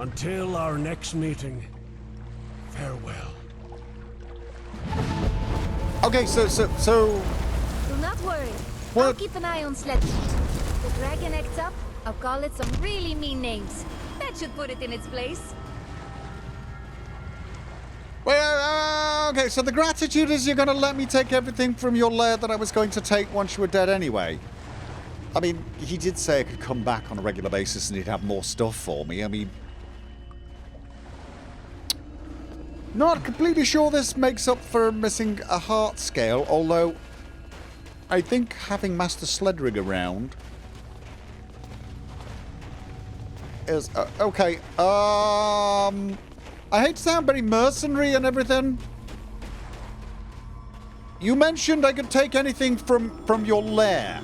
Until our next meeting, farewell. Okay, so... Do not worry. What? I'll keep an eye on Sledrig. If the dragon acts up, I'll call it some really mean names. That should put it in its place. Well, okay, so the gratitude is you're going to let me take everything from your lair that I was going to take once you were dead anyway. I mean, he did say I could come back on a regular basis and he'd have more stuff for me. I mean... Not completely sure this makes up for missing a heart scale, although I think having Master Sledrig around is... okay, I hate to sound very mercenary and everything. You mentioned I could take anything from your lair.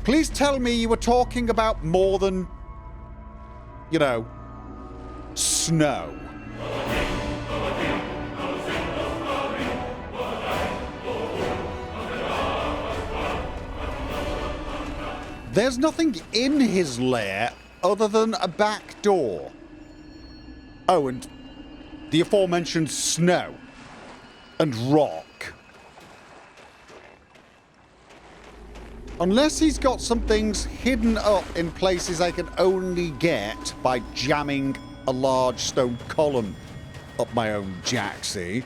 Please tell me you were talking about more than, you know, snow. There's nothing in his lair other than a back door. Oh, and the aforementioned snow and rock. Unless he's got some things hidden up in places I can only get by jamming a large stone column up my own jacksie,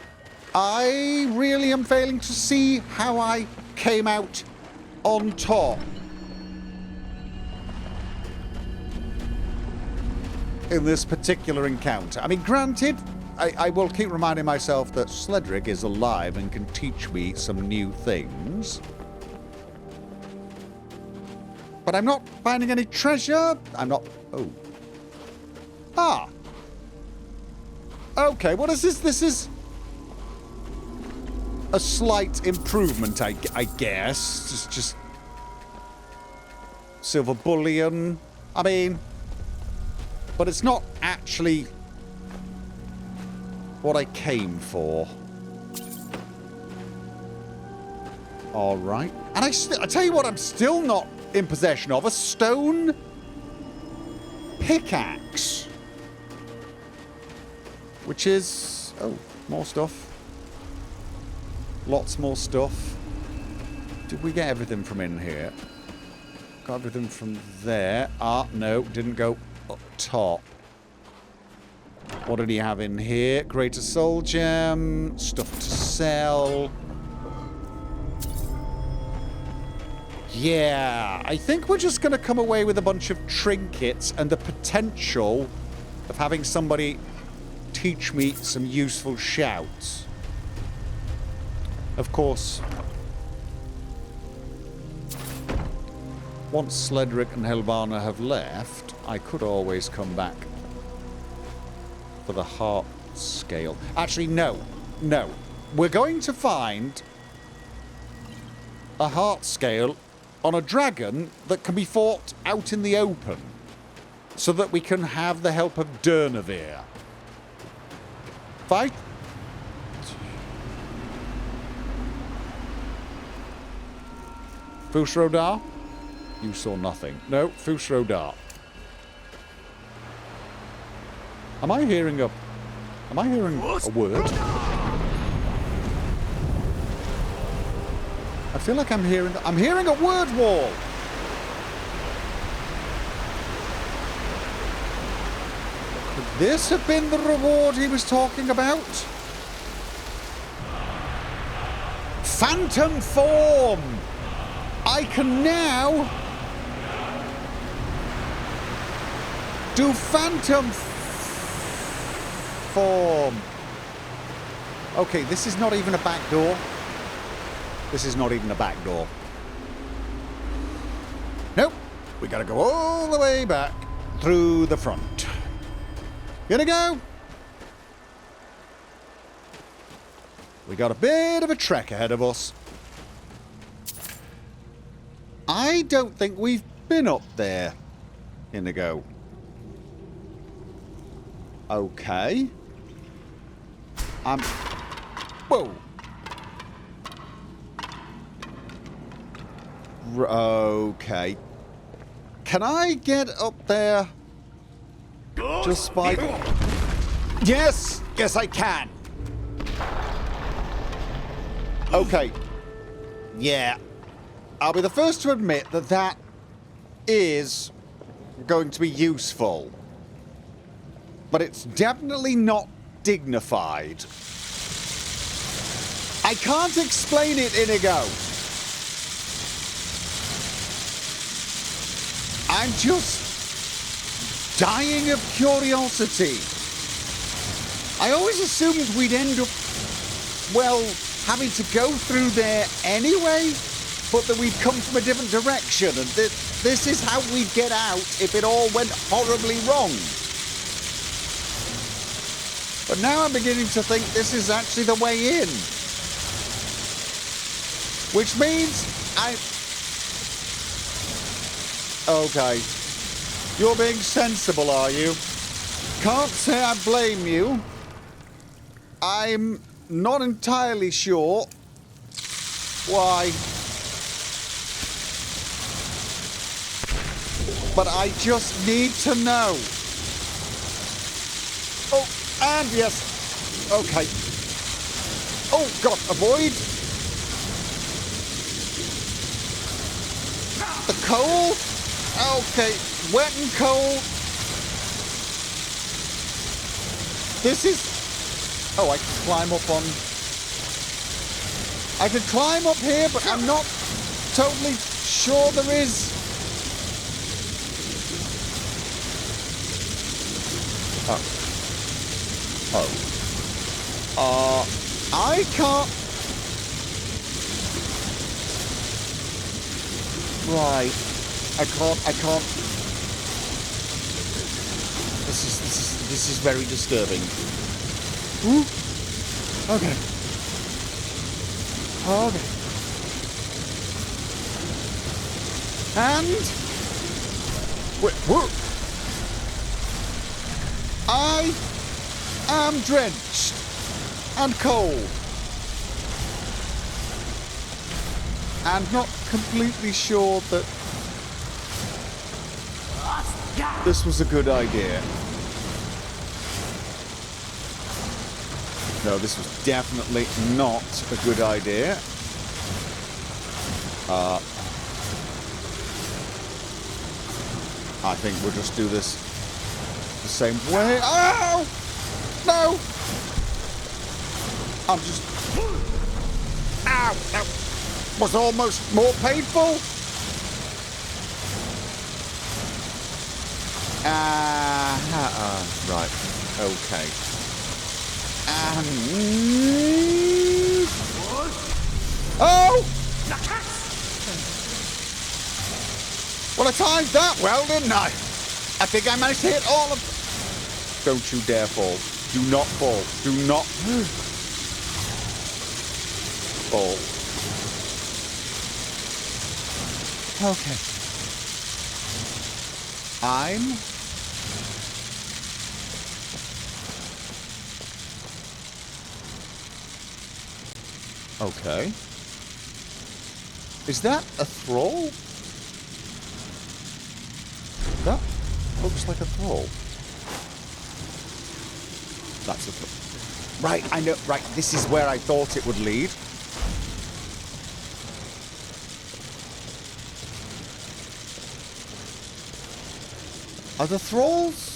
I really am failing to see how I came out on top in this particular encounter. I mean, granted, I will keep reminding myself that Sledrig is alive and can teach me some new things. But I'm not finding any treasure. I'm not... Oh. Ah. Okay, what is this? This is a slight improvement, I guess. Just silver bullion. I mean... But it's not actually what I came for. All right. And I tell you what I'm still not in possession of. A stone pickaxe. Which is... Oh, more stuff. Lots more stuff. Did we get everything from in here? Got everything from there. Ah, no, didn't go... up top. What did he have in here? Greater Soul Gem. Stuff to sell. Yeah, I think we're just going to come away with a bunch of trinkets and the potential of having somebody teach me some useful shouts. Of course, once Sledrig and Helvana have left, I could always come back for the heart scale. Actually, no. No. We're going to find a heart scale on a dragon that can be fought out in the open so that we can have the help of Durnavir. Fight. Fusrodar? You saw nothing. No, Fusrodar. Am I hearing a word? I feel like I'm hearing a word wall. Could this have been the reward he was talking about? Phantom form! I can now do phantom form. Okay, this is not even a back door. This is not even a back door. Nope. We gotta go all the way back through the front. Gonna go. We got a bit of a trek ahead of us. I don't think we've been up there. Indigo. Okay. Whoa. Okay. Can I get up there Just by... Yes! Yes, I can! Okay. Yeah. I'll be the first to admit that that is going to be useful. But it's definitely not dignified. I can't explain it, Inigo. I'm just dying of curiosity. I always assumed we'd end up, well, having to go through there anyway, but that we'd come from a different direction, and this is how we'd get out if it all went horribly wrong. But now I'm beginning to think this is actually the way in. Which means Okay. You're being sensible, are you? Can't say I blame you. I'm not entirely sure why. But I just need to know. Oh, and yes. Okay. Oh, God, avoid. The coal? Okay, wet and cold. This is... Oh, I can climb up on... I can climb up here, but I'm not totally sure there is... I can't... Right. I can't... This is very disturbing. Ooh. Okay. Okay. And... Wait, whoa! I am drenched and cold. And not completely sure that this was a good idea. No, this was definitely not a good idea. I think we'll just do this the same way. Oh! No! I'm just... Ow! That was almost more painful. Right. Okay. Oh! Well, I timed that well, didn't I? I think I managed to hit all of... Don't you dare fall. Do not fall. Do not fall. Okay. I'm... Okay. Is that a thrall? That looks like a thrall. That's a thrall. Right, I know. Right, this is where I thought it would lead. Are the thralls?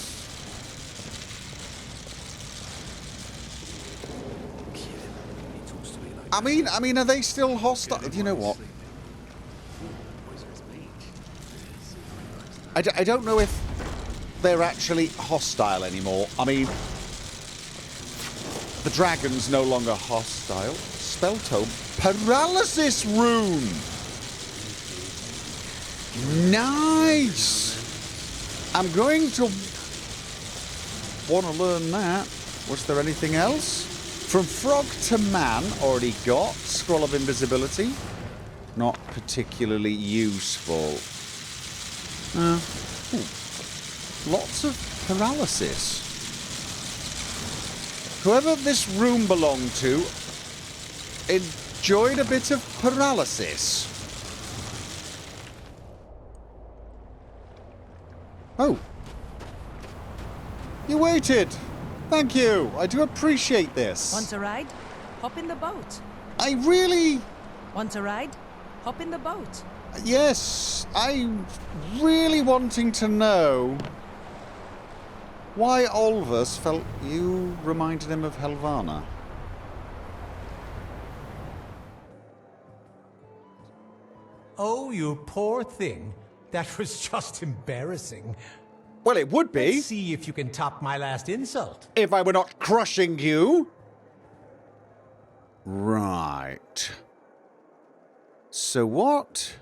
I mean, are they still hostile? You know what? I don't know if they're actually hostile anymore. I mean, the dragon's no longer hostile. Spell tome. Paralysis rune! Nice! I'm going to want to learn that. Was there anything else? From frog to man, already got. Scroll of invisibility. Not particularly useful. Lots of paralysis. Whoever this room belonged to enjoyed a bit of paralysis. Oh. You waited. Thank you. I do appreciate this. Want a ride? Hop in the boat. I really... Want a ride? Hop in the boat. Yes, I'm really wanting to know why Olvus felt you reminded him of Helvana. Oh, you poor thing. That was just embarrassing. Well, it would be. Let's see if you can top my last insult. If I were not crushing you. Right. So what?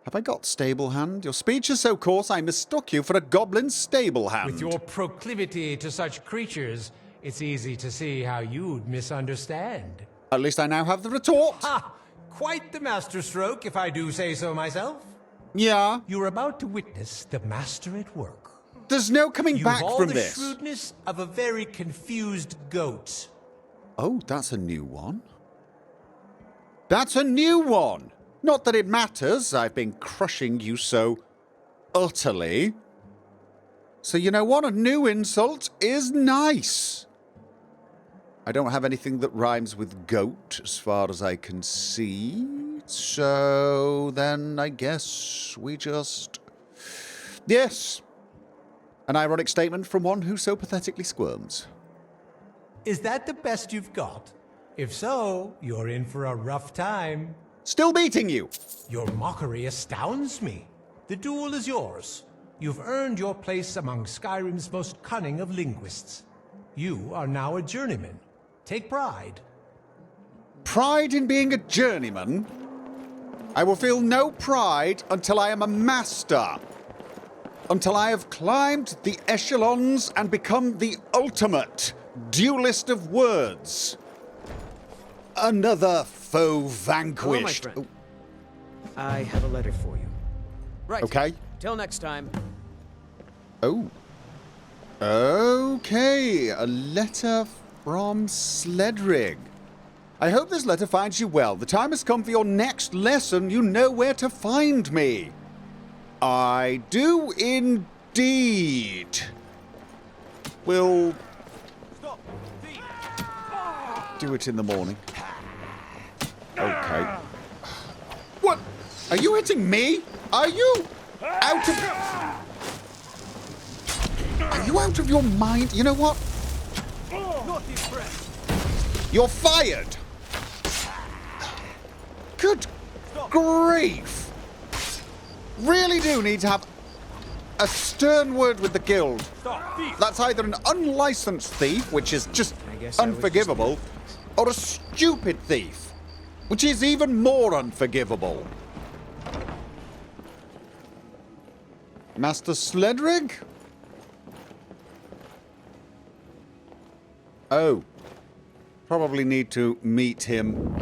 Have I got stable hand? Your speech is so coarse I mistook you for a goblin stable hand. With your proclivity to such creatures, it's easy to see how you'd misunderstand. At least I now have the retort. Ha! Quite the masterstroke, if I do say so myself. Yeah. You're about to witness the master at work. There's no coming back You've all from the this. shrewdness of a very confused goat. Oh, that's a new one. That's a new one. Not that it matters. I've been crushing you so utterly. So you know what? A new insult is nice. I don't have anything that rhymes with goat as far as I can see. So then I guess we just... Yes. An ironic statement from one who so pathetically squirms. Is that the best you've got? If so, you're in for a rough time. Still beating you. Your mockery astounds me. The duel is yours. You've earned your place among Skyrim's most cunning of linguists. You are now a journeyman. Take pride. Pride in being a journeyman? I will feel no pride until I am a master. Until I have climbed the echelons and become the ultimate duelist of words. Another foe vanquished. Hello, my friend. I have a letter for you. Right. Okay. Till next time. Oh. Okay. A letter from Sledrig. I hope this letter finds you well. The time has come for your next lesson. You know where to find me. I do indeed. We'll do it in the morning. Okay. What? Are you hitting me? Are you out of... Are you out of your mind? You know what? You're fired. Good grief. Really do need to have a stern word with the guild. That's either an unlicensed thief, which is just unforgivable, or a stupid thief, which is even more unforgivable. Master Sledrig? Oh. Probably need to meet him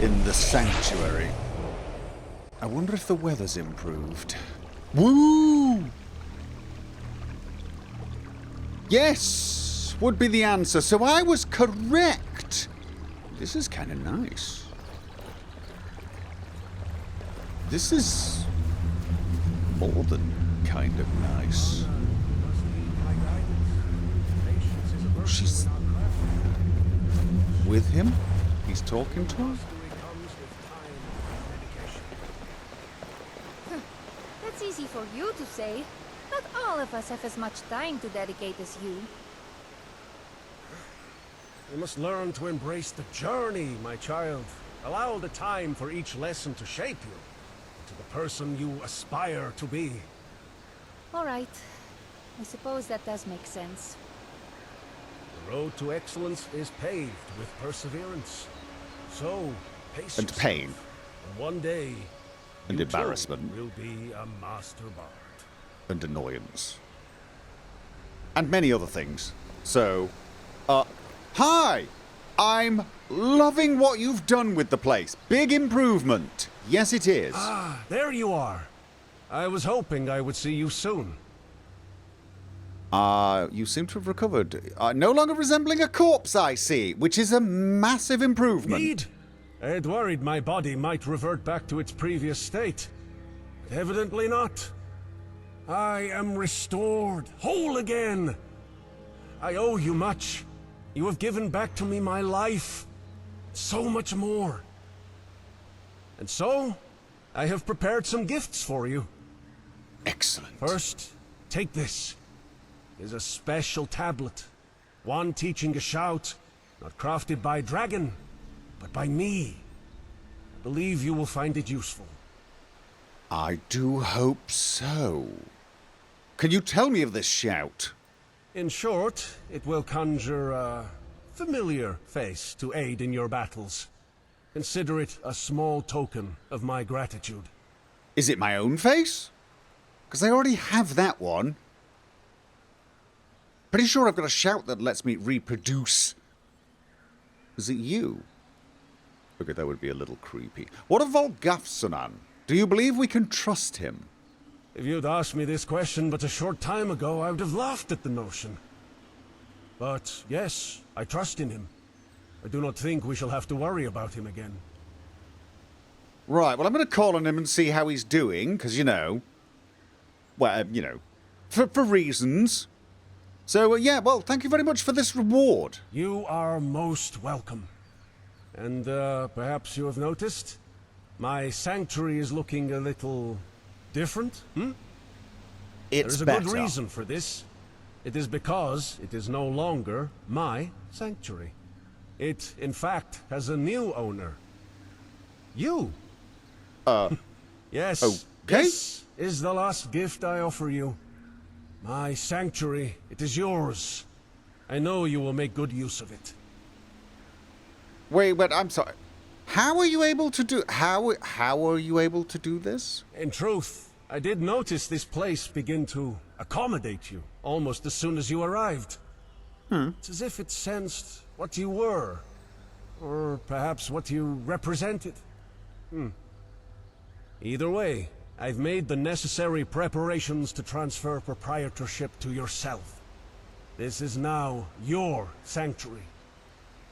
in the sanctuary. I wonder if the weather's improved. Woo! Yes, would be the answer. So I was correct. This is kind of nice. This is more than kind of nice. She's with him? He's talking to her? That's easy for you to say. Not all of us have as much time to dedicate as you. You must learn to embrace the journey, my child. Allow the time for each lesson to shape you into the person you aspire to be. All right. I suppose that does make sense. The road to excellence is paved with perseverance. So, pace And yourself, pain. and one day, And you too embarrassment. will be a master bard. And annoyance. And many other things. So, hi! I'm loving what you've done with the place. Big improvement. Yes, it is. Ah, there you are. I was hoping I would see you soon. You seem to have recovered. No longer resembling a corpse, I see, which is a massive improvement. Indeed. I had worried my body might revert back to its previous state. But evidently not. I am restored, whole again. I owe you much. You have given back to me my life. So much more. And so, I have prepared some gifts for you. Excellent. First, take this. It is a special tablet. One teaching a shout, not crafted by dragon, but by me. I believe you will find it useful. I do hope so. Can you tell me of this shout? In short, it will conjure a familiar face to aid in your battles. Consider it a small token of my gratitude. Is it my own face? Because I already have that one. Pretty sure I've got a shout that lets me reproduce. Is it you? Okay, that would be a little creepy. What of Volgaafsonaan? Do you believe we can trust him? If you'd asked me this question but a short time ago, I would have laughed at the notion. But yes, I trust in him. I do not think we shall have to worry about him again. Right, well, I'm going to call on him and see how he's doing, because, you know... Well, you know, for reasons. So, yeah, well, thank you very much for this reward. You are most welcome. And perhaps you have noticed, my sanctuary is looking a little different, It's There's a better. good reason for this. It is because it is no longer my sanctuary. It, in fact, has a new owner. You. Yes. Okay. This is the last gift I offer you. My sanctuary, it is yours. I know you will make good use of it. Wait, but I'm sorry. How are you able to do... How are you able to do this? In truth, I did notice this place begin to accommodate you almost as soon as you arrived. It's as if it sensed what you were, or perhaps what you represented. Either way, I've made the necessary preparations to transfer proprietorship to yourself. This is now your sanctuary.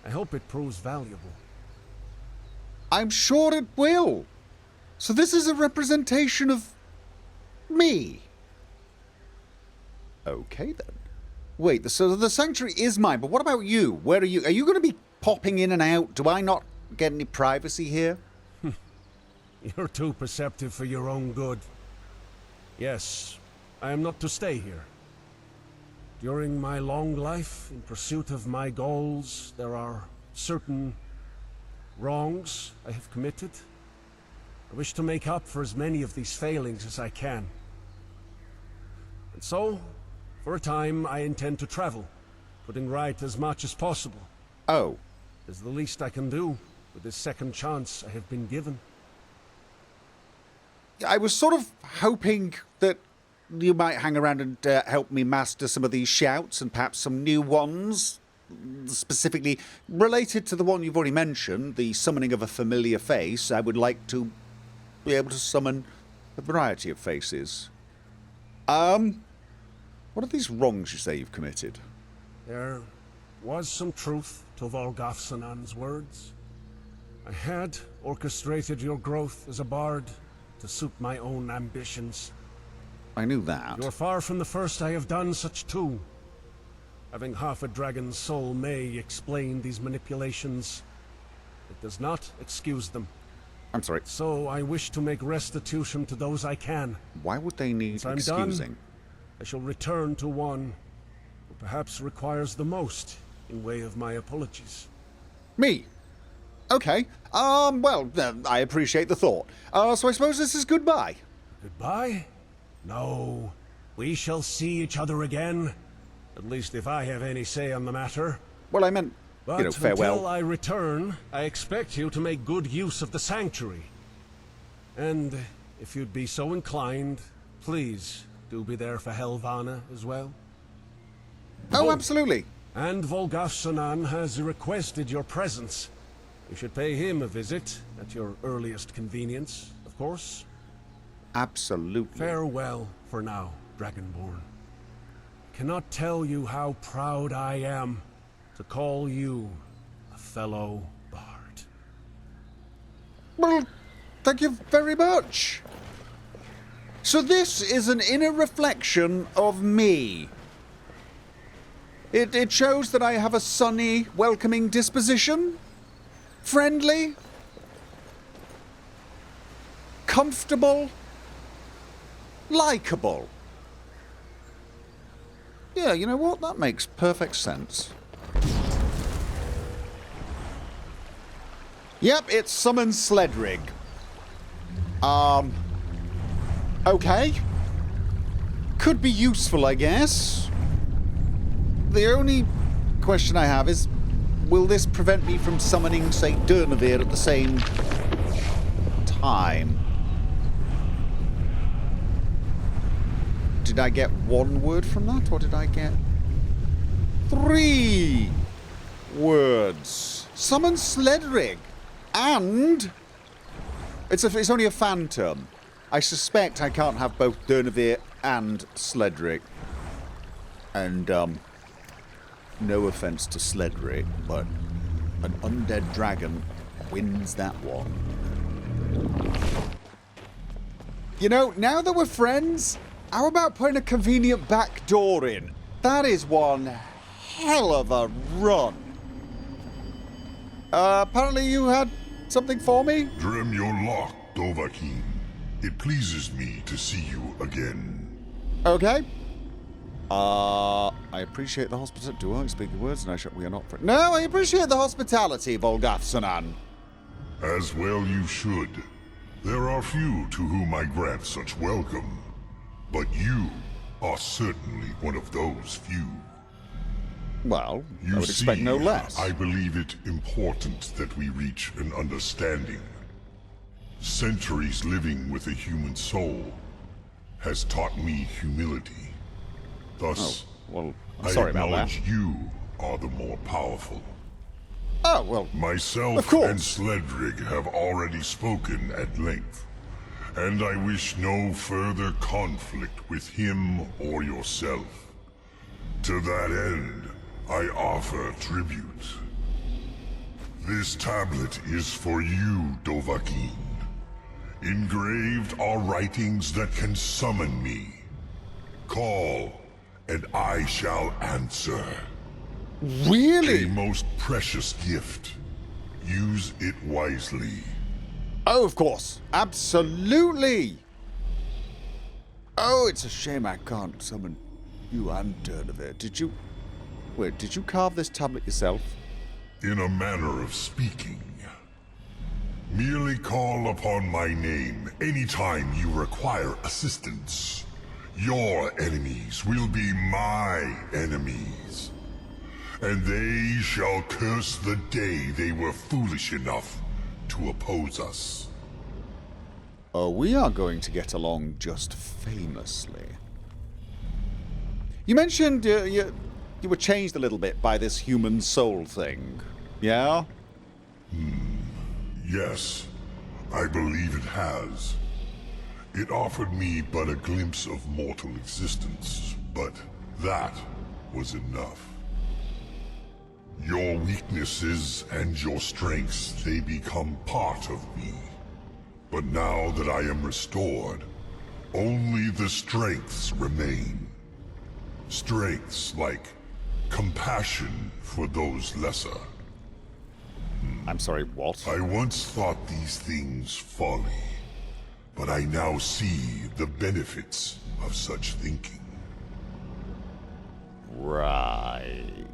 I hope it proves valuable. I'm sure it will. So this is a representation of... me. Okay, then. Wait, so the sanctuary is mine, but what about you? Where are you? Are you going to be popping in and out? Do I not get any privacy here? You're too perceptive for your own good. Yes, I am not to stay here. During my long life, in pursuit of my goals, there are certain wrongs I have committed. I wish to make up for as many of these failings as I can. And so, for a time, I intend to travel, putting right as much as possible. Oh. It is the least I can do with this second chance I have been given. I was sort of hoping that you might hang around and help me master some of these shouts and perhaps some new ones, specifically related to the one you've already mentioned, the summoning of a familiar face. I would like to be able to summon a variety of faces. What are these wrongs you say you've committed? There was some truth to Volgaafsonaan's words. I had orchestrated your growth as a bard to suit my own ambitions. I knew that. You're far from the first I have done such too. Having half a dragon's soul may explain these manipulations. It does not excuse them. I'm sorry. So I wish to make restitution to those I can. Why would they need Once I'm excusing? done, I shall return to one who perhaps requires the most in way of my apologies. Me? Okay. Well, I appreciate the thought. So I suppose this is goodbye. Goodbye? No. We shall see each other again. At least if I have any say on the matter. Well, I meant, But you know, farewell. until I return, I expect you to make good use of the sanctuary. And if you'd be so inclined, please do be there for Helvana as well. Oh, absolutely. And Volgaafsonaan has requested your presence. You should pay him a visit at your earliest convenience, of course. Absolutely. Farewell for now, Dragonborn. Cannot tell you how proud I am to call you a fellow bard. Well, thank you very much. So this is an inner reflection of me. It shows that I have a sunny, welcoming disposition. Friendly. Comfortable. Likeable. Yeah, you know what? That makes perfect sense. Yep, it's summon Sledrig. Okay. Could be useful, I guess. The only question I have is, will this prevent me from summoning, say, Andromeda at the same time? Did I get one word from that, or did I get 3 words? Summon Sledrig, and it's only a phantom. I suspect I can't have both Andromeda and Sledrig. And no offense to Sledrig, but an undead dragon wins that one. You know, now that we're friends, how about putting a convenient back door in? That is one hell of a run. Apparently you had something for me? Drem your lock, Dovahkiin. It pleases me to see you again. Okay. I appreciate the hospitality. Do I speak your words? No, we are not. No, I appreciate the hospitality, Volgaafsonaan. As well you should. There are few to whom I grant such welcome, but you are certainly one of those few. Well, You I would expect no less. I believe it important that we reach an understanding. Centuries living with a human soul has taught me humility. Thus, Well, I'm I sorry about that. acknowledge you are the more powerful. Oh, well, Myself Of course. and Sledrig have already spoken at length, and I wish no further conflict with him or yourself. To that end, I offer tribute. This tablet is for you, Dovahkiin. Engraved are writings that can summon me. Call, and I shall answer. A really? most precious gift. Use it wisely. Oh, of course. Absolutely. Oh, it's a shame I can't summon you and Andromeda. Did you... Wait, did you carve this tablet yourself? In a manner of speaking. Merely call upon my name anytime you require assistance. Your enemies will be my enemies. And they shall curse the day they were foolish enough to oppose us. Oh, we are going to get along just famously. You mentioned you were changed a little bit by this human soul thing. Yeah? Yes, I believe it has. It offered me but a glimpse of mortal existence, but that was enough. Your weaknesses and your strengths, they become part of me. But now that I am restored, only the strengths remain. Strengths like compassion for those lesser. I'm sorry, what? I once thought these things folly, but I now see the benefits of such thinking. Right.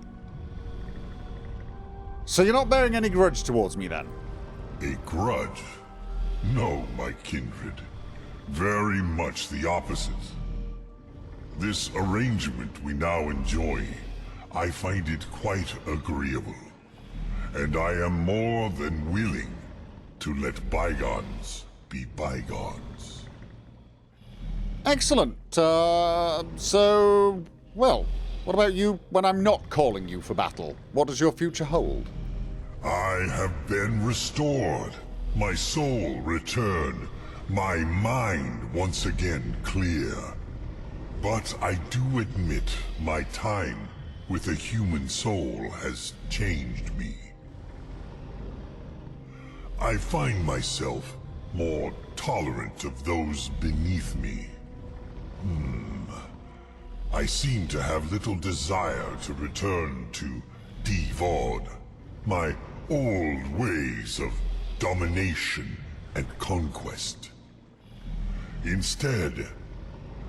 So you're not bearing any grudge towards me then? A grudge? No, my kindred. Very much the opposite. This arrangement we now enjoy, I find it quite agreeable. And I am more than willing to let bygones be bygones. Excellent. So, well, what about you when I'm not calling you for battle? What does your future hold? I have been restored, my soul returned, my mind once again clear. But I do admit my time with a human soul has changed me. I find myself more tolerant of those beneath me, I seem to have little desire to return to Devod, my old ways of domination and conquest. Instead,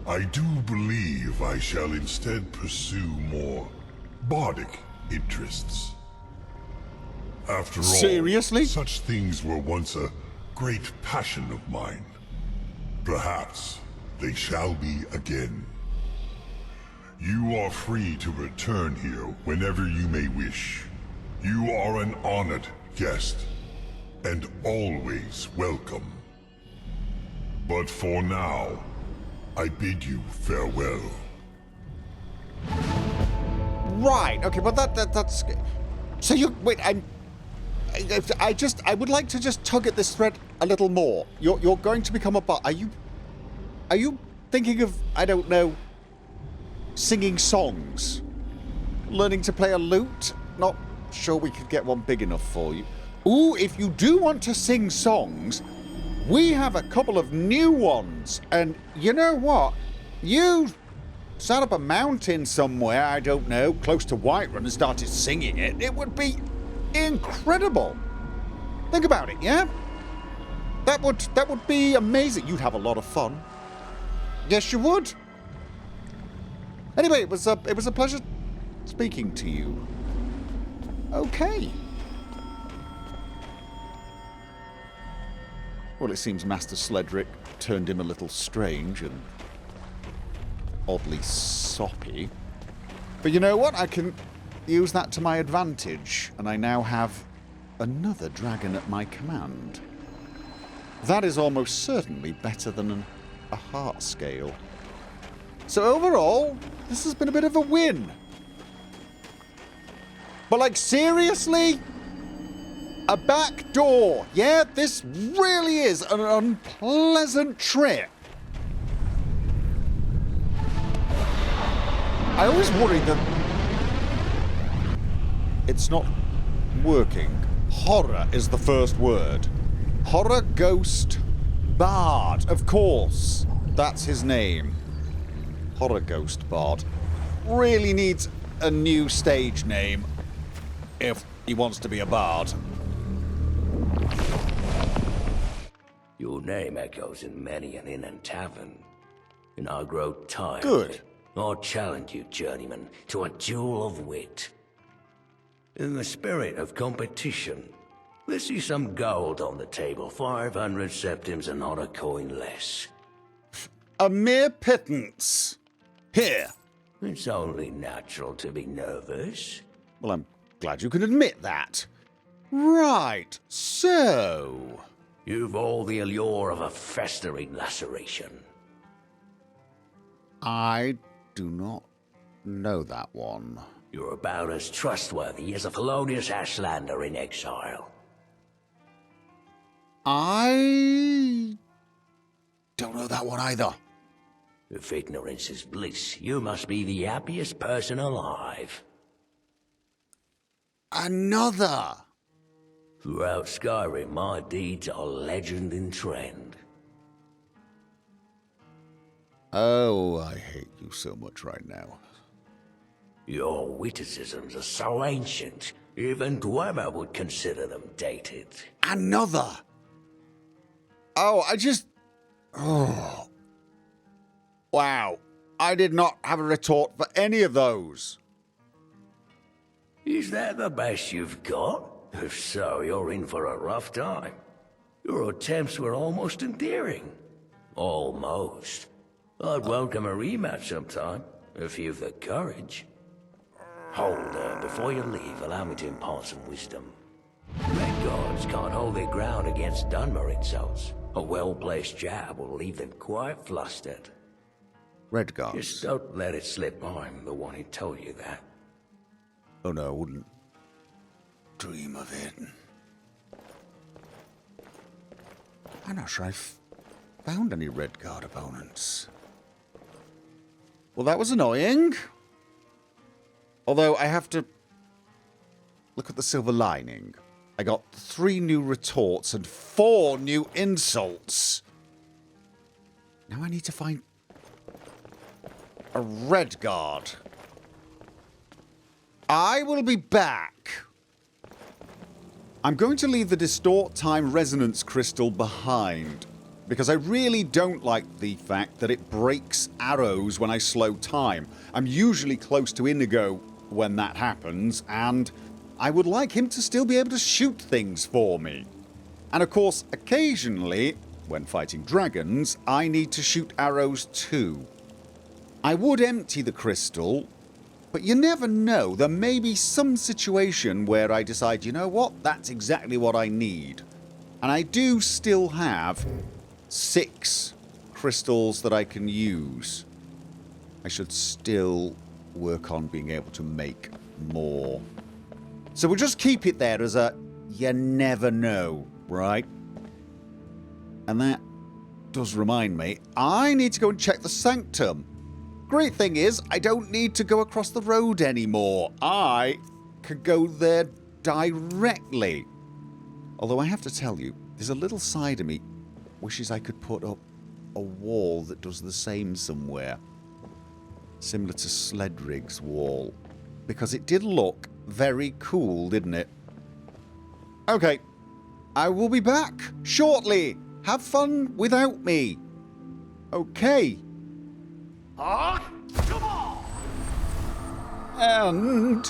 I do believe I shall instead pursue more bardic interests. After all, Seriously? such things were once a great passion of mine. Perhaps they shall be again. You are free to return here whenever you may wish. You are an honored guest, and always welcome. But for now, I bid you farewell. Right. Okay, but that's... So you... Wait, I would like to just tug at this thread a little more. You're going to become a bard. Are you thinking of, I don't know, singing songs? Learning to play a lute? Not sure we could get one big enough for you. Ooh, if you do want to sing songs, we have a couple of new ones. And you know what? You sat up a mountain somewhere, I don't know, close to Whiterun and started singing it. It would be incredible. Think about it, yeah? That would be amazing. You'd have a lot of fun. Yes, you would. Anyway, it was a pleasure speaking to you. Okay. Well, it seems Master Sledrig turned him a little strange and oddly soppy. But you know what? I can use that to my advantage, and I now have another dragon at my command. That is almost certainly better than a heart scale. So overall, this has been a bit of a win. But like, seriously? A back door. Yeah, this really is an unpleasant trip. I always worry that it's not working. Horror is the first word. Horror Ghost Bard, of course. That's his name. Horror Ghost Bard. Really needs a new stage name if he wants to be a bard. Your name echoes in many an inn and tavern, and I grow tired Good. of it. I challenge you, Journeyman, to a duel of wit. In the spirit of competition, let's see some gold on the table. 500 septims and not a coin less. A mere pittance. Here. It's only natural to be nervous. Well, I'm glad you can admit that. Right, so... You've all the allure of a festering laceration. I do not know that one. You're about as trustworthy as a felonious Ashlander in exile. I don't know that one either. If ignorance is bliss, you must be the happiest person alive. Another. Throughout Skyrim, my deeds are legend in trend. Oh, I hate you so much right now. Your witticisms are so ancient, even Dwemer would consider them dated. Another. Oh, Oh. Wow. I did not have a retort for any of those. Is that the best you've got? If so, you're in for a rough time. Your attempts were almost endearing. Almost. I'd welcome a rematch sometime, if you've the courage. Hold on, before you leave, allow me to impart some wisdom. Red guards can't hold their ground against Dunmer insults. A well-placed jab will leave them quite flustered. Red guards. Just don't let it slip. I'm the one who told you that. Oh no, I wouldn't dream of it. I'm not sure I've found any Red Guard opponents. Well, that was annoying. Although I have to look at the silver lining. I got 3 new retorts and 4 new insults. Now I need to find a red guard. I will be back. I'm going to leave the Distort Time Resonance Crystal behind, because I really don't like the fact that it breaks arrows when I slow time. I'm usually close to Inigo when that happens, and I would like him to still be able to shoot things for me. And of course, occasionally, when fighting dragons, I need to shoot arrows too. I would empty the crystal, but you never know. There may be some situation where I decide, you know what, that's exactly what I need. And I do still have 6 crystals that I can use. I should still work on being able to make more. So we'll just keep it there as a you never know, right? And that does remind me, I need to go and check the sanctum. Great thing is, I don't need to go across the road anymore. I could go there directly. Although I have to tell you, there's a little side of me wishes I could put up a wall that does the same somewhere. Similar to Sledrig's wall. Because it did look very cool, didn't it? Okay. I will be back shortly. Have fun without me. Okay. Come on! And...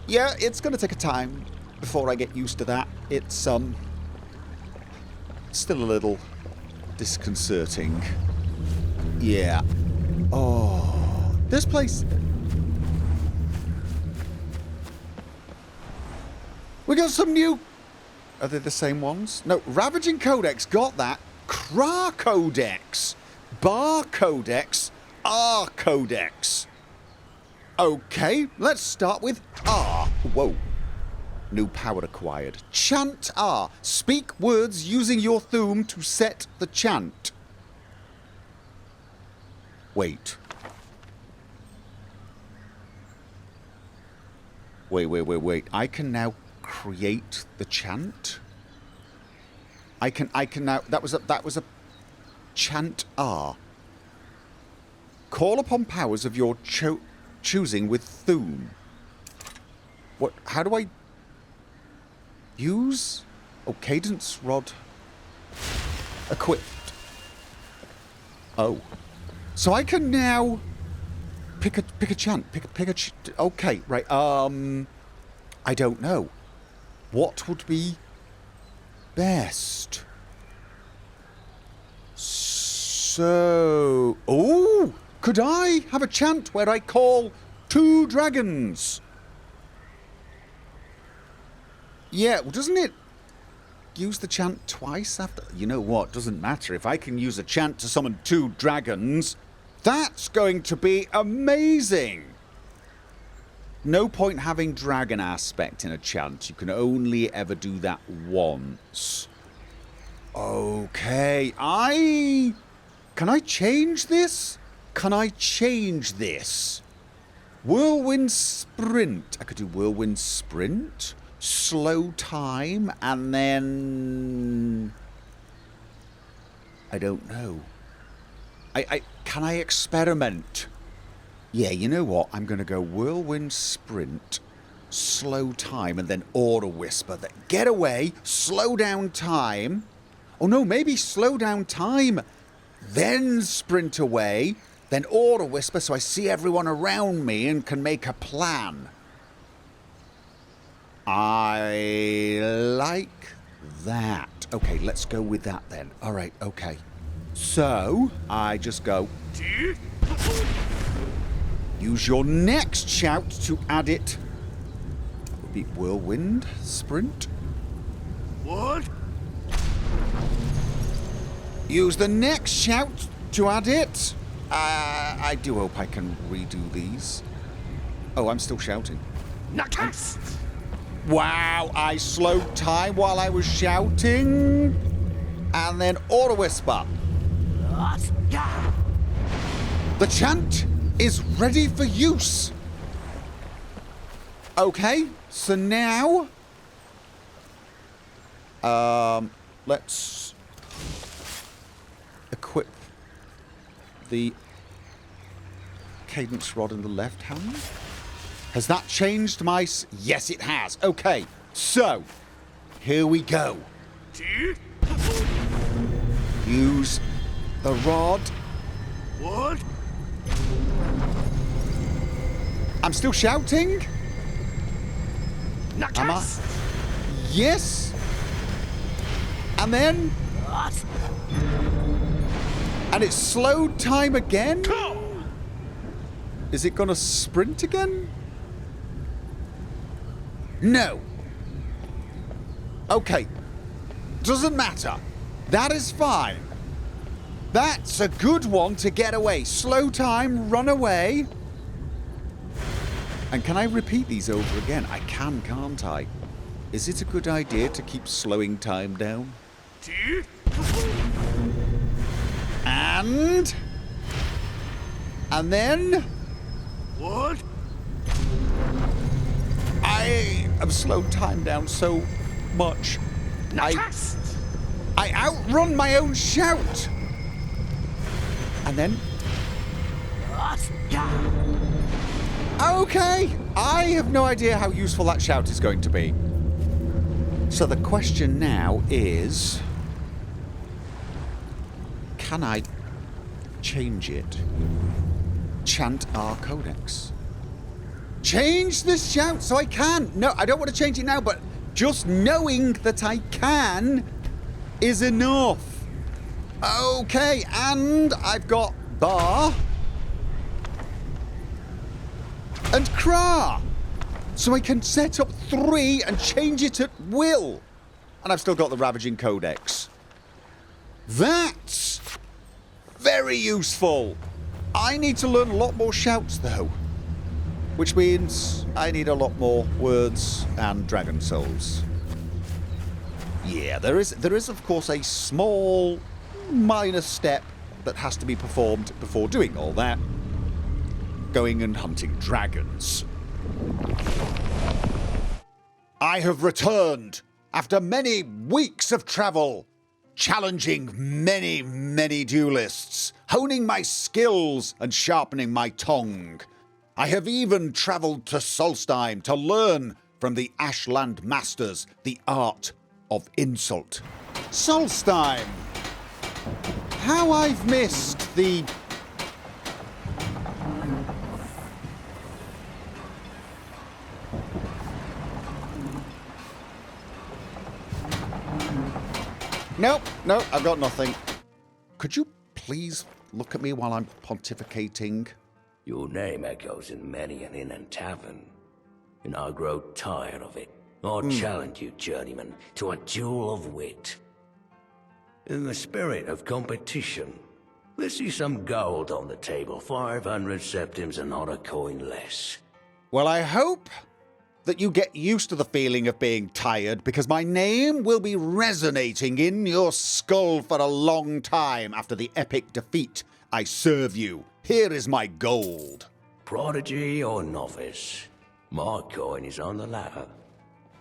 yeah, it's going to take a time before I get used to that. It's, still a little disconcerting. Yeah. Oh, this place... we got some new... are they the same ones? No, Ravaging Codex, got that. Kra Codex. Bar Codex. R Codex. Okay, let's start with R. Whoa. New power acquired. Chant R. Speak words using your Thum to set the chant. Wait. Wait. I can now create the chant? I can now... That was a chant R. Call upon powers of your choosing with Thum. What? How do I... use? Oh, Cadence Rod. Equipped. Oh. So I can now... pick a chant. Okay, right. I don't know. What would be best? So... oh! Could I have a chant where I call 2 dragons? Yeah, well, doesn't it use the chant twice after? You know what? Doesn't matter. If I can use a chant to summon 2 dragons, that's going to be amazing! No point having dragon aspect in a chant. You can only ever do that once. Okay, can I change this? Whirlwind Sprint. I could do Whirlwind Sprint, slow time, and then... I don't know. Can I experiment? Yeah, you know what? I'm going to go Whirlwind Sprint, slow time, and then Aura Whisper. Get away, slow down time. Oh no, maybe slow down time, then sprint away, then Aura Whisper so I see everyone around me and can make a plan. I like that. Okay, let's go with that then. All right, okay. So, I just go... use your next shout to add it. That would be Whirlwind Sprint. What? Use the next shout to add it. I do hope I can redo these. Oh, I'm still shouting. Nakas! Wow, I slowed time while I was shouting. And then Aura Whisper. The chant is ready for use. Okay, so now... let's... equip the cadence rod in the left hand. Has that changed my... Yes, it has. Okay, so here we go. Use the rod. What? I'm still shouting? Am I? Yes. And then... And it's slowed time again? Is it gonna sprint again? No. Okay. Doesn't matter. That is fine. That's a good one to get away. Slow time, run away. And can I repeat these over again? I can, can't I? Is it a good idea to keep slowing time down? And then... What? I have slowed time down so much. I outrun my own shout. And then... Okay, I have no idea how useful that shout is going to be. So the question now is... Can I change it? Chant our codex. Change the shout so I can. No, I don't want to change it now, but just knowing that I can is enough. Okay, and I've got bar and cra. So I can set up 3 and change it at will. And I've still got the Ravaging Codex. That's very useful. I need to learn a lot more shouts, though. Which means I need a lot more words and dragon souls. Yeah, there is of course a small minor step that has to be performed before doing all that. Going and hunting dragons. I have returned after many weeks of travel, challenging many, many duelists, honing my skills and sharpening my tongue. I have even travelled to Solstheim to learn from the Ashland Masters the art of insult. Solstheim! How I've missed the... Nope, I've got nothing. Could you please look at me while I'm pontificating? Your name echoes in many an inn and tavern, and I grow tired of it. I challenge you, Journeyman, to a duel of wit. In the spirit of competition, let's see some gold on the table. 500 septims and not a coin less. Well, I hope that you get used to the feeling of being tired, because my name will be resonating in your skull for a long time after the epic defeat I serve you. Here is my gold. Prodigy or novice? My coin is on the latter.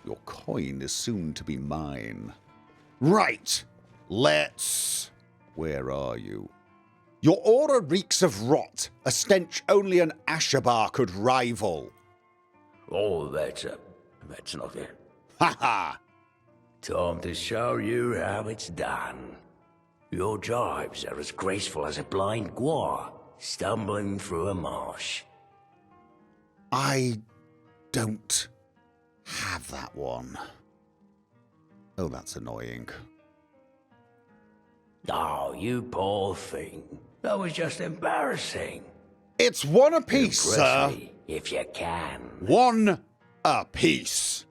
Your coin is soon to be mine. Right. Let's... Where are you? Your aura reeks of rot, a stench only an Ashabar could rival. Oh, that's not it. Ha ha! Time to show you how it's done. Your jibes are as graceful as a blind guar stumbling through a marsh. I don't have that one. Oh, that's annoying. Oh, you poor thing. That was just embarrassing. It's one apiece, sir. Me, if you can. One apiece.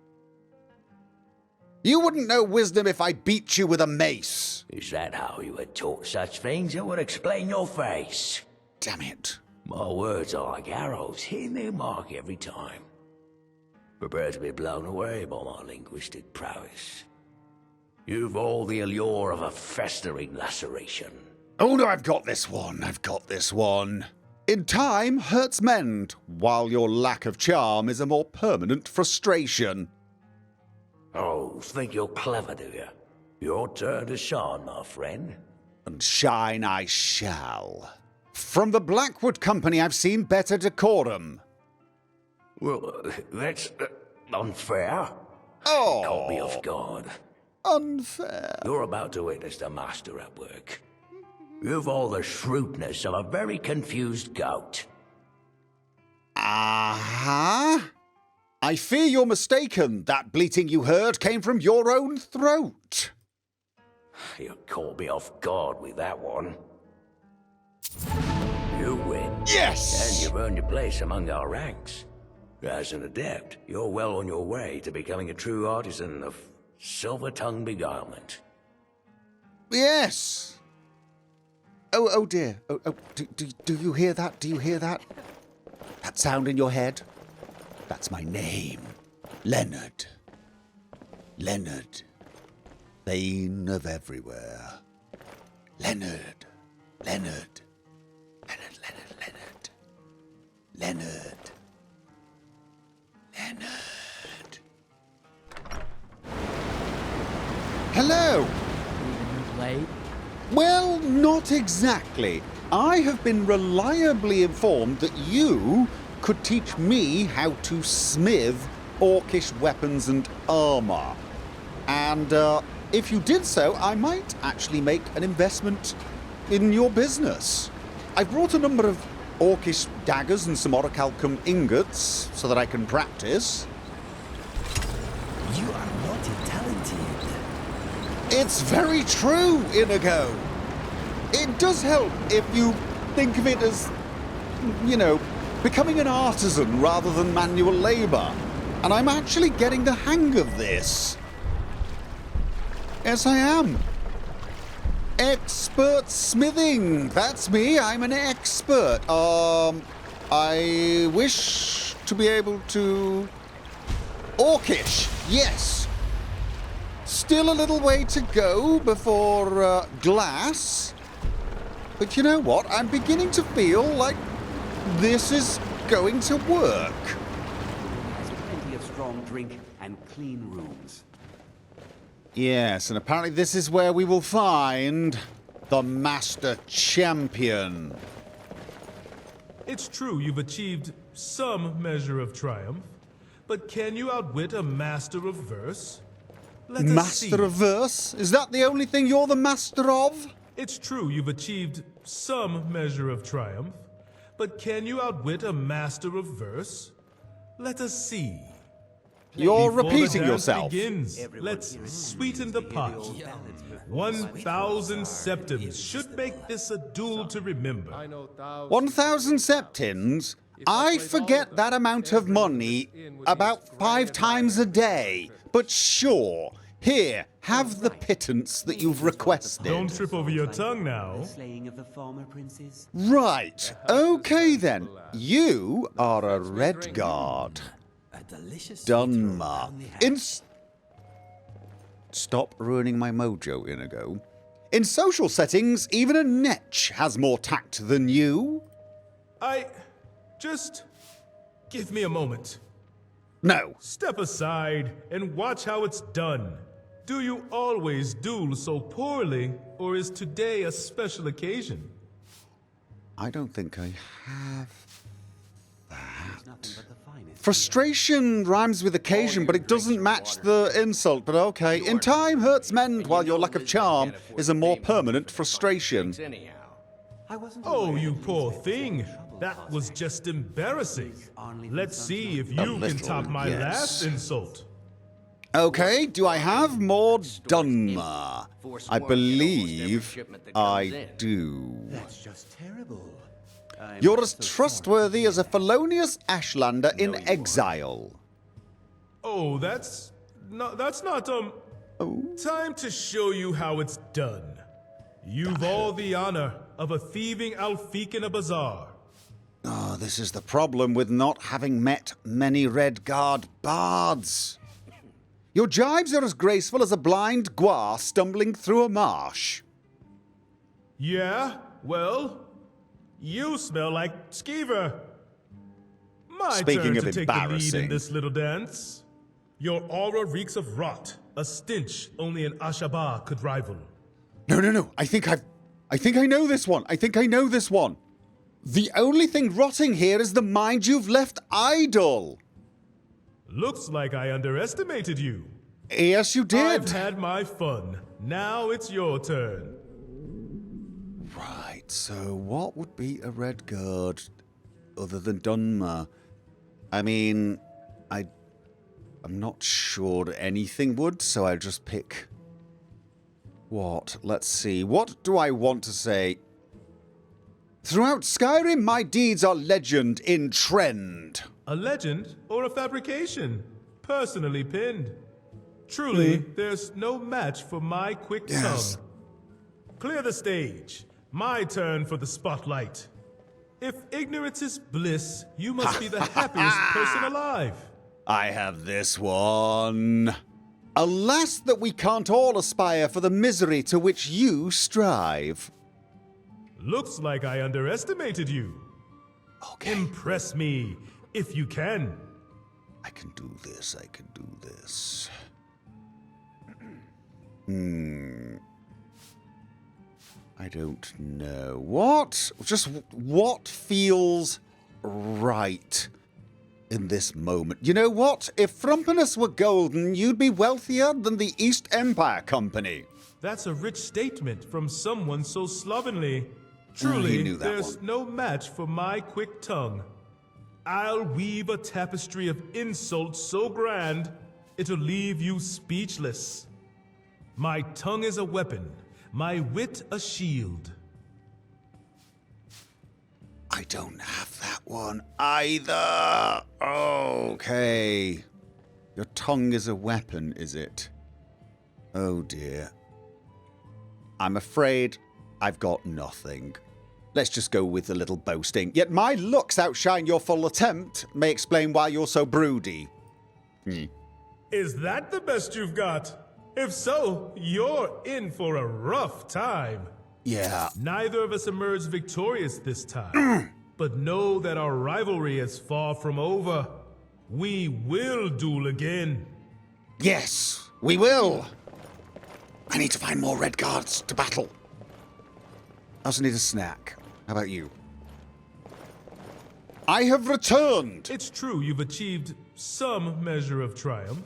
You wouldn't know wisdom if I beat you with a mace. Is that how you were taught such things? It would explain your face. Damn it. My words are like arrows, hitting their mark every time. Prepare to be blown away by my linguistic prowess. You've all the allure of a festering laceration. Oh no, I've got this one. In time, hurts mend, while your lack of charm is a more permanent frustration. Oh, think you're clever, do you? Your turn to shine, my friend. and shine I shall. From the Blackwood Company, I've seen better decorum. Well, that's unfair. Oh, Caught me off guard. unfair. You're about to witness the master at work. You've all the shrewdness of a very confused goat. Uh-huh. I fear you're mistaken. That bleating you heard came from your own throat. You caught me off guard with that one. You win. Yes! And you've earned your place among our ranks. As an adept, you're well on your way to becoming a true artisan of silver-tongue beguilement. Yes! Oh dear. Do you hear that? Do you hear that? That sound in your head? That's my name. Leonard. Leonard. Bane of everywhere. Leonard. Leonard. Leonard, Leonard, Leonard. Leonard. Leonard. Hello! Well, not exactly. I have been reliably informed that you could teach me how to smith orcish weapons and armor. And if you did so, I might actually make an investment in your business. I've brought a number of orcish daggers and some orichalcum ingots so that I can practice. You are multi-talented. It's very true, Inigo. It does help if you think of it as, you know, becoming an artisan rather than manual labor. And I'm actually getting the hang of this. Yes, I am. Expert smithing. That's me. I'm an expert. I wish to be able to... Orcish. Yes. Still a little way to go before glass. But you know what? I'm beginning to feel like this is going to work. Has plenty of strong drink and clean rooms. Yes, and apparently this is where we will find the Master Champion. It's true you've achieved some measure of triumph, but can you outwit a master of verse? Let us see. Master of verse? Is that the only thing you're the master of? It's true you've achieved some measure of triumph, but can you outwit a master of verse? Let us see. You're Before repeating the dance yourself. begins, let's sweeten the pot. 1,000 septims should make this a duel to remember. 1,000 septins? I forget that amount of money about 5 times a day. But sure, here, have the pittance that you've requested. Don't trip over your tongue now. Slaying of the former princes. Right, okay then. You are a red guard. A delicious Dunmer. Stop ruining my mojo, Inigo. In social settings, even a netch has more tact than you. Just give me a moment. No. Step aside and watch how it's done. Do you always duel so poorly, or is today a special occasion? I don't think I have that. Frustration rhymes with occasion, but it doesn't match the insult, but okay. In time hurts mend, while your lack of charm is a more permanent frustration. Oh, you poor thing. That was just embarrassing. Let's see if you can top my last insult. Okay, do I have more Dunmer? I believe I do. That's just terrible. You're as trustworthy as a felonious Ashlander in exile. Oh, that's not, Time to show you how it's done. You've all the honor of a thieving Alfiq in a bazaar. Oh, this is the problem with not having met many Red Guard bards. Your jibes are as graceful as a blind guar stumbling through a marsh. Yeah? Well, you smell like skeever. My Speaking turn of to take the lead embarrassing. in this little dance. Your aura reeks of rot, a stench only an Ashaba could rival. No. I think I've I think I know this one. I think I know this one. The only thing rotting here is the mind you've left idle. Looks like I underestimated you. Yes, you did. I've had my fun. Now it's your turn. Right, so what would be a red guard other than Dunmer? I mean, I'm not sure anything would, so I'll just pick... What? Let's see. What do I want to say? Throughout Skyrim, my deeds are legend in trend. A legend or a fabrication? Personally pinned. Truly, there's no match for my quick tongue. Clear the stage. My turn for the spotlight. If ignorance is bliss, you must be the happiest person alive. I have this one. Alas that we can't all aspire for the misery to which you strive. Looks like I underestimated you. Okay. Impress me, if you can. I can do this, I can do this. I don't know. What? Just what feels right in this moment? You know what? If Frumpinus were golden, you'd be wealthier than the East Empire Company. That's a rich statement from someone so slovenly. Truly, there's no match for my quick tongue. I'll weave a tapestry of insults so grand, it'll leave you speechless. My tongue is a weapon, my wit a shield. I don't have that one either. Okay. Your tongue is a weapon, is it? Oh dear. I'm afraid I've got nothing. Let's just go with a little boasting. Yet my looks outshine your full attempt. May explain why you're so broody. Is that the best you've got? If so, you're in for a rough time. Yeah. Neither of us emerged victorious this time. But know that our rivalry is far from over. We will duel again. Yes, we will. I need to find more red guards to battle. I also need a snack. How about you? I have returned! It's true you've achieved some measure of triumph,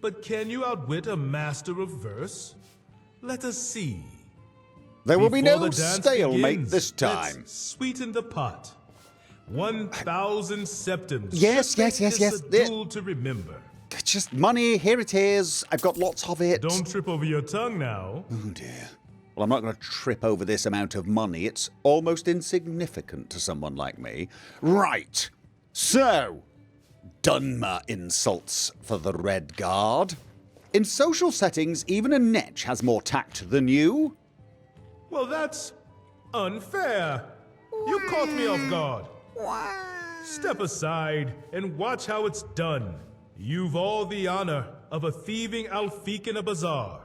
but can you outwit a master of verse? Let us see. There will be Before no the dance stalemate begins, this time. Let's sweeten the pot. 1,000 septims. Yes. A duel to remember. It's just money, here it is. I've got lots of it. Don't trip over your tongue now. Oh dear. Well, I'm not going to trip over this amount of money. It's almost insignificant to someone like me. Right. So, Dunmer insults for the Red Guard. In social settings, even a netch has more tact than you. Well, that's unfair. You caught me off guard. Step aside and watch how it's done. You've all the honor of a thieving Alfiq in a bazaar.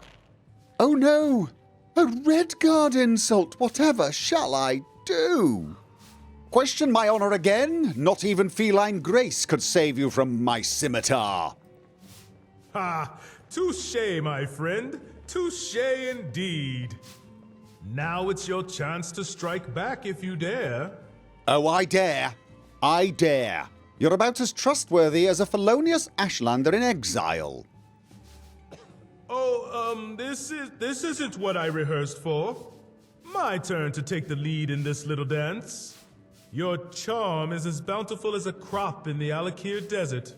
Oh no! A Red Guard insult! Whatever shall I do? Question my honor again? Not even feline grace could save you from my scimitar. Ha! Touché, my friend. Touché indeed. Now it's your chance to strike back if you dare. Oh, I dare. I dare. You're about as trustworthy as a felonious Ashlander in exile. Oh, this isn't what I rehearsed for. My turn to take the lead in this little dance. Your charm is as bountiful as a crop in the Alakir Desert.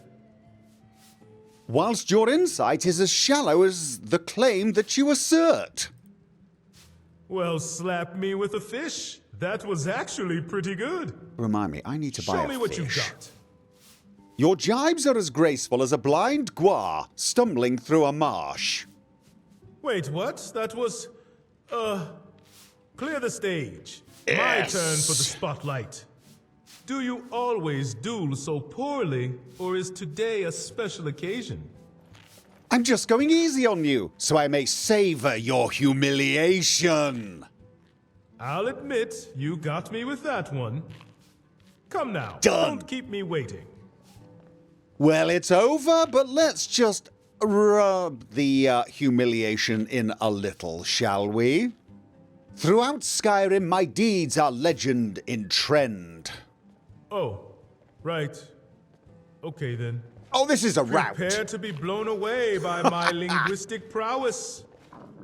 Whilst your insight is as shallow as the claim that you assert. Well, slap me with a fish. That was actually pretty good. Remind me, I need to buy a fish. Show me what you've got. Your jibes are as graceful as a blind guar stumbling through a marsh. Wait, what? That was... clear the stage. Yes. My turn for the spotlight. Do you always duel so poorly, or is today a special occasion? I'm just going easy on you, so I may savor your humiliation. I'll admit, you got me with that one. Come now, Done. Don't keep me waiting. Well, it's over, but let's just rub the humiliation in a little, shall we? Throughout Skyrim, my deeds are legend in trend. Oh, right. Okay then. Oh, this is a route. Prepare to be blown away by my linguistic prowess.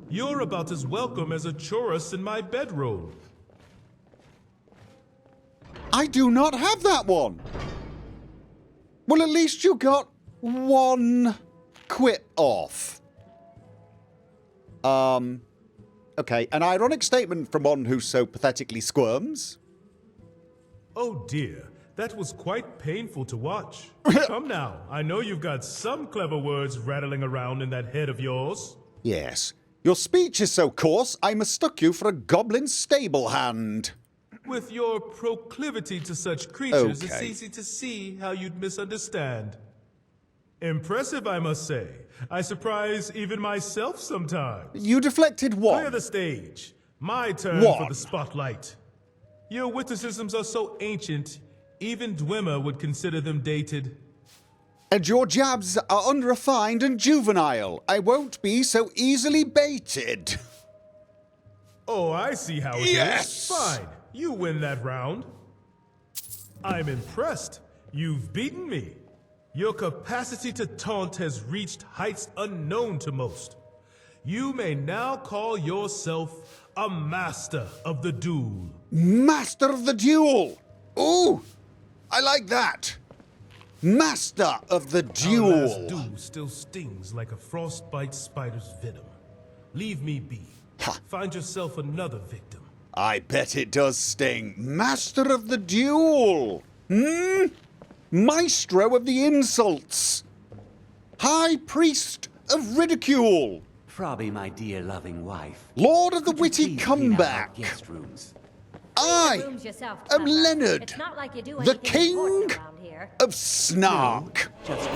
You're about as welcome as a chorus in my bedroll. I do not have that one. Well, at least you got one quit off. Okay, an ironic statement from one who so pathetically squirms. Oh dear, that was quite painful to watch. Come now, I know you've got some clever words rattling around in that head of yours. Yes, your speech is so coarse, I mistook you for a goblin stable hand. With your proclivity to such creatures, it's Okay. easy to see how you'd misunderstand. Impressive, I must say. I surprise even myself sometimes. You deflected one. Clear the stage. My turn for the spotlight. Your witticisms are so ancient, even Dwemer would consider them dated. And your jabs are unrefined and juvenile. I won't be so easily baited. Oh, I see how it is. Yes! Fine. You win that round. I'm impressed. You've beaten me. Your capacity to taunt has reached heights unknown to most. You may now call yourself a master of the duel. Master of the duel! Ooh, I like that. Master of the Our duel. last duel still stings like a frostbite spider's venom. Leave me be. Find yourself another victim. I bet it does sting. Master of the duel. Maestro of the insults. High priest of ridicule. Frobby, my dear loving wife. Lord of the Could you witty please clean out our comeback. guest rooms? I Rooms yourself, am Clever. Leonard, It's not like you do the anything important king around here. of snark. Just